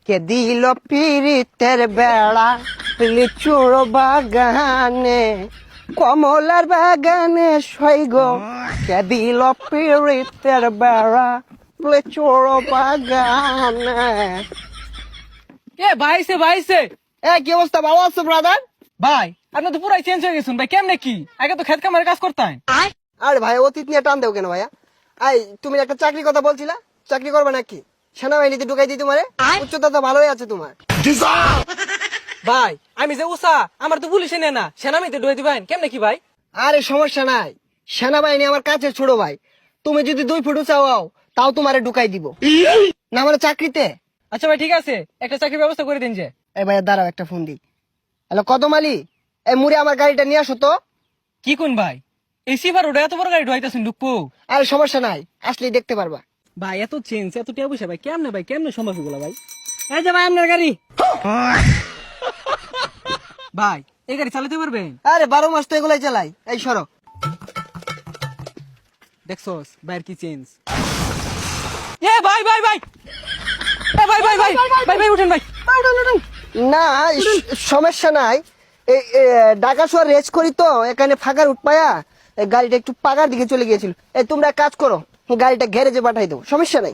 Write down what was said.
কে দিল পিরিতের বেড়া লিচুর বাগানে কমলার বাগানে সৈগ কে দিল পিরিতের বেড়া লিচুর বাগানে। এ ভাইছে ভাইছে কি অবস্থা, ভালো আছো ব্রাদার? ভাই আপনি তো পুরাই চেঞ্জ হয়ে গেছেন ভাই, কেমনে কি আগে তো খেত কামারে কাজ করতেন। আরে ভাই অতীত নিয়ে টান দেও কেন ভাইয়া? তুমি একটা চাকরির কথা বলছিলা, চাকরি করবে নাকি? সেনাবাহিনীতে ঢুকাই দিই তোমারে, উচ্চতা তো ভালোই আছে তোমার। ভাই আমি যে উষা আমার তো পুলিশে নেয় না, সেনামিতে ঢুয়ে দিবেন কেমনে কি ভাই? আরে সমস্যা নাই, সেনাবাহিনী আমার কাছে ছোট ভাই। তুমি যদি 2 ফুট উঁচা হও তাও তোমারে ঢুকাই দিব না আমার চাকরিতে। আচ্ছা ভাই ঠিক আছে, একটা চাকরির ব্যবস্থা করে দিন যে। এই ভাইয়া দাঁড়াও, একটা ফোন দিই। হ্যালো কদম আলী, এই মুড়ে আমার গাড়িটা নিয়ে আসো তো। কি কোন ভাই এই সিফার ওটা এত বড় গাড়ি ঢুয়াইতেছেন ঢুকবো? আরে সমস্যা নাই, আসলেই দেখতে পারবা। ভাই এত চেঞ্জ এত টিয়া পয়সা ভাই কেমনে সম্ভব এগুলা ভাই? এই যে ভাই আপনার গাড়ি। ভাই এই গাড়ি চালাতে পারবেন? আরে 12 মাস তো এগুলাই চালাই। এই সরো। দেখছস ভাইয়ের কি চেঞ্জ। এ ভাই ভাই ভাই এ ভাই ভাই ভাই ভাই ভাই উঠেন ভাই। না সমস্যা নাই, এই ঢাকা শহর রেস করি তো, এখানে ফাঁকার উঠপায়া এই গাড়িটা একটু পাকার দিকে চলে গিয়েছিল। এই তোমরা এক কাজ করো, গাড়িটা গ্যারেজে পাঠাই দাও, সমস্যা নাই।